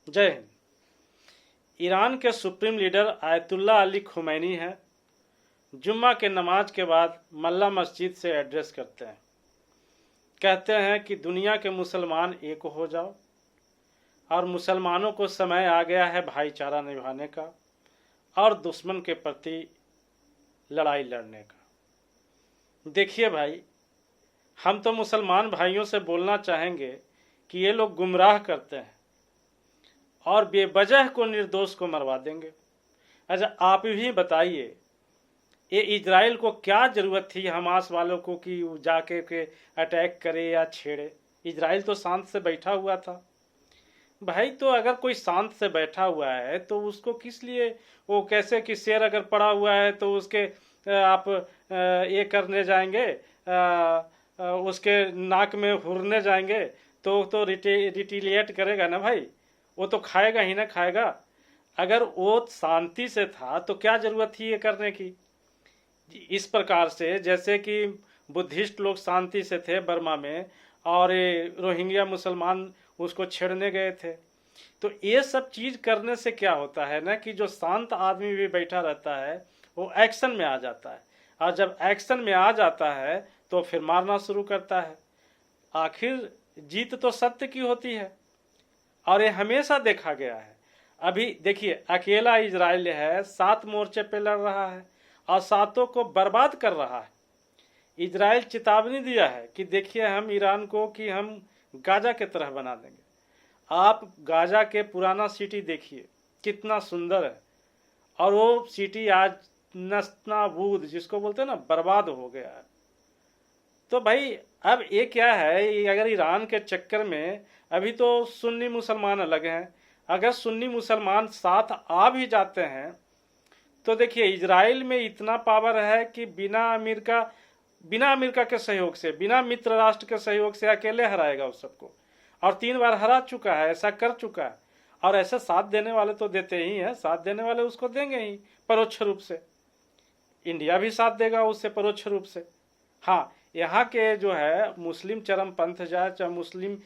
जय हिंद। ईरान के supreme leader ayatollah Ali Khomeini हैं। जुम्मा के नमाज के बाद मल्ला मस्जिद से एड्रेस करते हैं। कहते हैं कि दुनिया के मुसलमान एक हो जाओ और मुसलमानों को समय आ गया है भाईचारा निभाने का और दुश्मन के प्रति लड़ाई लड़ने का। देखिए भाई, हम तो मुसलमान भाइयों से बोलना चाहेंगे कि ये लोग गुमराह करते हैं और बेवजह को निर्दोष को मरवा देंगे। अच्छा, आप भी बताइए, ये इजराइल को क्या ज़रूरत थी हमास वालों को कि जाके के अटैक करे या छेड़े? इजराइल तो शांत से बैठा हुआ था भाई। तो अगर कोई शांत से बैठा हुआ है तो उसको किस लिए वो, कैसे कि शेर अगर पड़ा हुआ है तो उसके आप ये करने जाएंगे, उसके नाक में हुरने जाएंगे तो रिटिलिएट करेगा ना भाई, वो तो खाएगा ही ना खाएगा। अगर वो शांति से था तो क्या ज़रूरत थी ये करने की? इस प्रकार से जैसे कि बुद्धिस्ट लोग शांति से थे बर्मा में और ये रोहिंग्या मुसलमान उसको छेड़ने गए थे। तो ये सब चीज़ करने से क्या होता है ना कि जो शांत आदमी भी बैठा रहता है वो एक्शन में आ जाता है, और जब एक्शन में आ जाता है तो फिर मारना शुरू करता है। आखिर जीत तो सत्य की होती है और ये हमेशा देखा गया है। अभी देखिए, अकेला इजराइल है, 7 मोर्चे पे लड़ रहा है और 7 को बर्बाद कर रहा है। इजराइल चेतावनी दिया है कि देखिए हम ईरान को कि हम गाजा के तरह बना देंगे। आप गाजा के पुराना सिटी देखिए कितना सुंदर है, और वो सिटी आज नस्ताबूद जिसको बोलते हैं ना, बर्बाद हो गया है। तो भाई अब ये क्या है, अगर ईरान के चक्कर में अभी तो सुन्नी मुसलमान अलग हैं, अगर सुन्नी मुसलमान साथ आ भी जाते हैं तो देखिए इजराइल में इतना पावर है कि बिना अमेरिका के सहयोग से, बिना मित्र राष्ट्र के सहयोग से अकेले हराएगा उस सबको, और 3 बार हरा चुका है, ऐसा कर चुका है। और ऐसे साथ देने वाले तो देते ही हैं, साथ देने वाले उसको देंगे ही परोक्ष रूप से। इंडिया भी साथ देगा उससे परोक्ष रूप से। हाँ, यहाँ के जो है मुस्लिम चरमपंथ जाए चाहे मुस्लिम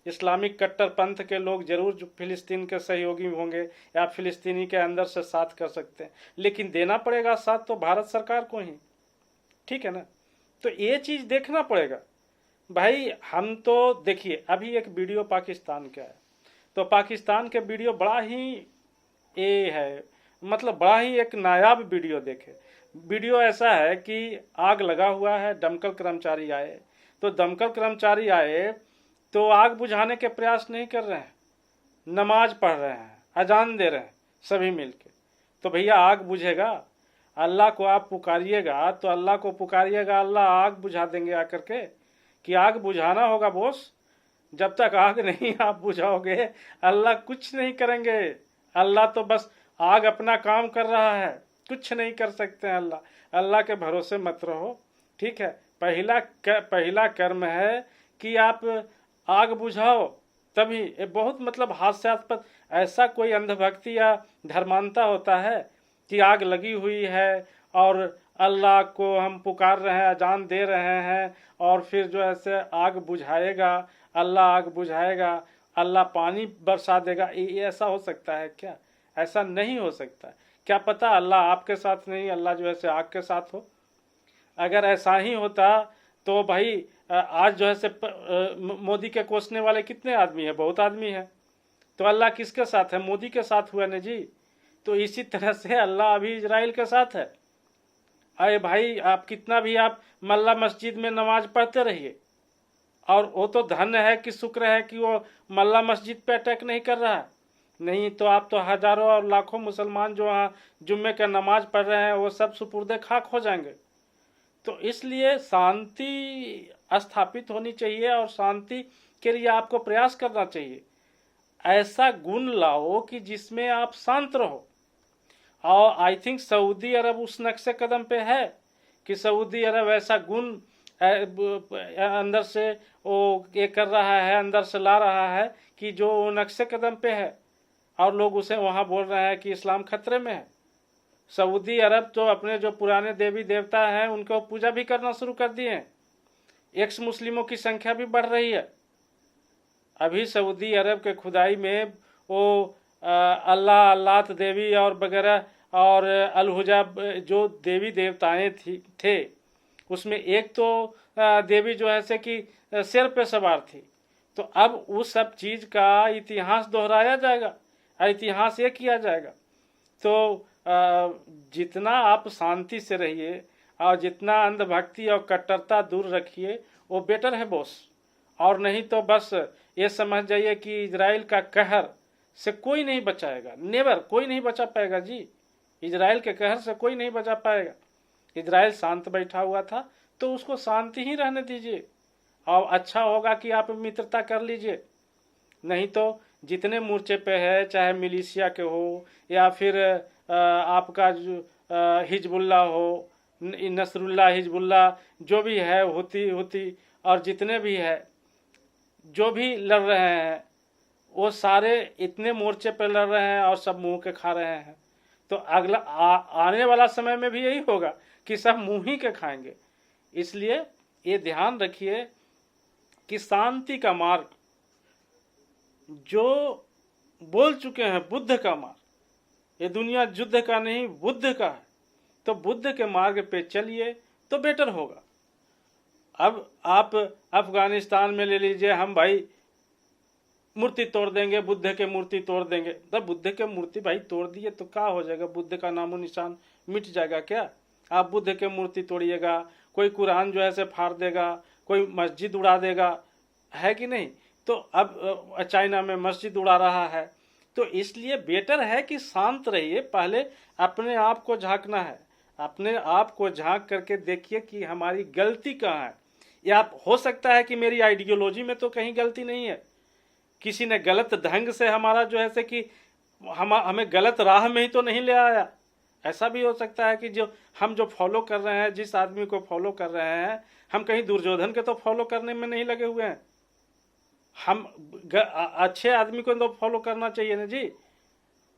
इस्लामिक कट्टरपंथ के लोग जरूर जो फिलिस्तीन के सहयोगी होंगे या फिलिस्तीनी के अंदर से साथ कर सकते हैं, लेकिन देना पड़ेगा साथ तो भारत सरकार को ही, ठीक है ना। तो ये चीज़ देखना पड़ेगा भाई। हम तो देखिए अभी एक वीडियो पाकिस्तान का है, तो पाकिस्तान के वीडियो बड़ा ही ये है, मतलब बड़ा ही एक नायाब वीडियो देखे। वीडियो ऐसा है कि आग लगा हुआ है, दमकल कर्मचारी आए, तो दमकल कर्मचारी आए तो आग बुझाने के प्रयास नहीं कर रहे हैं, नमाज पढ़ रहे हैं, अजान दे रहे हैं सभी मिलके। तो भैया आग बुझेगा, अल्लाह को आप पुकारिएगा तो अल्लाह को पुकारिएगा, अल्लाह आग बुझा देंगे आकर के, कि आग बुझाना होगा बोस। जब तक आग नहीं आप बुझाओगे अल्लाह कुछ नहीं करेंगे। अल्लाह तो बस आग अपना काम कर रहा है, कुछ नहीं कर सकते हैं अल्लाह। अल्लाह के भरोसे मत रहो, ठीक है। पहला कर्म है कि आप आग बुझाओ, तभी। ये बहुत मतलब हास्यास्पद, ऐसा कोई अंधभक्ति या धर्मांता होता है कि आग लगी हुई है और अल्लाह को हम पुकार रहे हैं, अजान दे रहे हैं, और फिर जो ऐसे आग बुझाएगा, अल्लाह आग बुझाएगा, अल्लाह पानी बरसा देगा। ये ऐसा हो सकता है क्या? ऐसा नहीं हो सकता। क्या पता अल्लाह आपके साथ नहीं, अल्लाह जो है से आग के साथ हो। अगर ऐसा ही होता तो भाई आज जो है से मोदी के कोसने वाले कितने आदमी हैं? बहुत आदमी हैं। तो अल्लाह किसके साथ है? मोदी के साथ हुआ ना जी। तो इसी तरह से अल्लाह अभी इजराइल के साथ है। अरे भाई, आप कितना भी आप मल्ला मस्जिद में नमाज पढ़ते रहिए, और वो तो धन्य है कि शुक्र है कि वो मल्ला मस्जिद पे अटैक नहीं कर रहा है। नहीं तो आप तो हजारों और लाखों मुसलमान जो वहाँ जुम्मे का नमाज पढ़ रहे हैं वो सब सुपुर्दे खाक हो जाएंगे। तो इसलिए शांति स्थापित होनी चाहिए और शांति के लिए आपको प्रयास करना चाहिए। ऐसा गुण लाओ कि जिसमें आप शांत रहो। और आई थिंक सऊदी अरब उस नक्शे कदम पे है कि सऊदी अरब ऐसा गुण अंदर से वो ये कर रहा है, अंदर से ला रहा है कि जो नक्शे कदम पे है, और लोग उसे वहाँ बोल रहे हैं कि इस्लाम खतरे में है। सऊदी अरब तो अपने जो पुराने देवी देवता हैं उनको पूजा भी करना शुरू कर दिए हैं। एक्स मुस्लिमों की संख्या भी बढ़ रही है। अभी सऊदी अरब के खुदाई में वो अल्लाह अल्लात देवी और वगैरह और अलहुजा जो देवी देवताएं थे, उसमें एक तो देवी जो है से कि सिर पे सवार थी। तो अब उस सब चीज़ का इतिहास दोहराया जाएगा, इतिहास ये किया जाएगा। तो जितना आप शांति से रहिए और जितना अंधभक्ति और कट्टरता दूर रखिए वो बेटर है बॉस। और नहीं तो बस ये समझ जाइए कि इजराइल का कहर से कोई नहीं बचाएगा, नेवर, कोई नहीं बचा पाएगा जी। इजराइल के कहर से कोई नहीं बचा पाएगा। इजराइल शांत बैठा हुआ था तो उसको शांति ही रहने दीजिए, और अच्छा होगा कि आप मित्रता कर लीजिए। नहीं तो जितने मोर्चे पे है, चाहे मिलिशिया के हो या फिर आपका जो हिजबुल्ला हो, नसरुल्ला, हिजबुल्ला जो भी है, हुती और जितने भी है जो भी लड़ रहे हैं, वो सारे इतने मोर्चे पे लड़ रहे हैं और सब मुंह के खा रहे हैं। तो अगला आने वाला समय में भी यही होगा कि सब मुंह ही के खाएंगे। इसलिए ये ध्यान रखिए कि शांति का मार्ग जो बोल चुके हैं, बुद्ध का मार्ग, ये दुनिया युद्ध का नहीं बुद्ध का है। तो बुद्ध के मार्ग पे चलिए तो बेटर होगा। अब आप अफगानिस्तान में ले लीजिए, हम भाई मूर्ति तोड़ देंगे, बुद्ध के मूर्ति तोड़ देंगे। तब बुद्ध के मूर्ति भाई तोड़ दिए तो क्या हो जाएगा? बुद्ध का नामो निशान मिट जाएगा क्या? आप बुद्ध के मूर्ति तोड़िएगा, कोई कुरान जो है से फाड़ देगा, कोई मस्जिद उड़ा देगा, है कि नहीं? तो अब चाइना में मस्जिद उड़ा रहा है। तो इसलिए बेटर है कि शांत रहिए। पहले अपने आप को झांकना है, अपने आप को झांक करके देखिए कि हमारी गलती कहाँ है। या हो सकता है कि मेरी आइडियोलॉजी में तो कहीं गलती नहीं है, किसी ने गलत ढंग से हमारा जो है से कि हमें गलत राह में ही तो नहीं ले आया। ऐसा भी हो सकता है कि हम जो फॉलो कर रहे हैं, जिस आदमी को फॉलो कर रहे हैं, हम कहीं दुर्योधन के तो फॉलो करने में नहीं लगे हुए हैं। हम अच्छे आदमी को तो फॉलो करना चाहिए ना जी।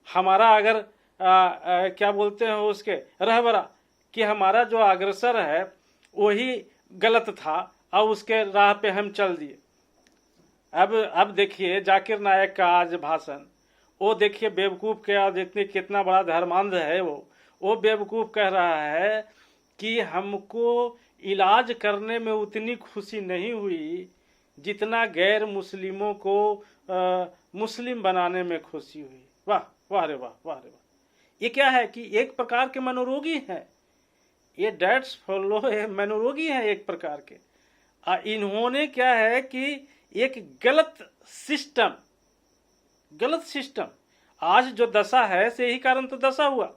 हमारा अगर क्या बोलते हैं उसके रहबरा कि हमारा जो अग्रसर है वही गलत था और उसके राह पे हम चल दिए। अब देखिए जाकिर नायक का आज भाषण, वो देखिए बेवकूफ़ के, और जितनी कितना बड़ा धर्मांध है वो बेवकूफ़ कह रहा है कि हमको इलाज करने में उतनी खुशी नहीं हुई जितना गैर मुस्लिमों को मुस्लिम बनाने में खुशी हुई। वाह वाह रे वाह, वाह रे वाह। ये क्या है कि एक प्रकार के मनोरोगी हैं ये, डैट्स फॉलो मनोरोगी हैं एक प्रकार के। इन्होंने क्या है कि एक गलत सिस्टम आज जो दशा है से यही कारण तो दशा हुआ।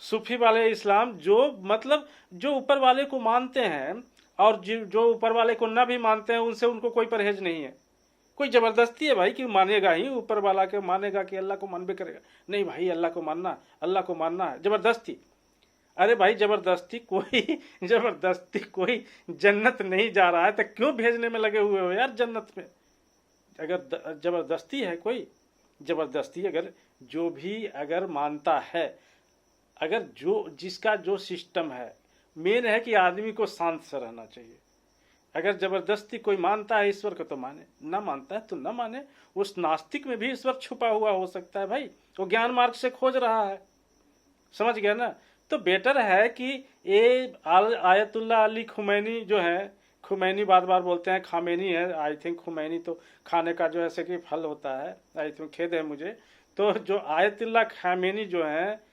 सूफी वाले इस्लाम जो मतलब जो ऊपर वाले को मानते हैं और जो ऊपर वाले को ना भी मानते हैं, उनसे उनको कोई परहेज नहीं है। कोई ज़बरदस्ती है भाई कि मानेगा ही, ऊपर वाला के मानेगा कि अल्लाह को मानबे करेगा। नहीं भाई, अल्लाह को मानना है, ज़बरदस्ती। अरे भाई ज़बरदस्ती कोई जन्नत नहीं जा रहा है तो क्यों भेजने में लगे हुए हो यार जन्नत में? अगर ज़बरदस्ती है, कोई ज़बरदस्ती अगर जो भी अगर मानता है, अगर जिसका जो सिस्टम है, मेन है कि आदमी को शांत से रहना चाहिए। अगर ज़बरदस्ती कोई मानता है ईश्वर को तो माने, ना मानता है तो ना माने। उस नास्तिक में भी ईश्वर छुपा हुआ हो सकता है भाई, वो ज्ञान मार्ग से खोज रहा है। समझ गया ना? तो बेटर है कि ये आयतुल्ला अली खुमैनी जो है, खुमैनी बार बार बोलते हैं, खामेनी है आई थिंक। खुमैनी तो खाने का जो है कि फल होता है, आई थिंक, खेद है मुझे। तो जो आयतुल्ला खामेनी जो है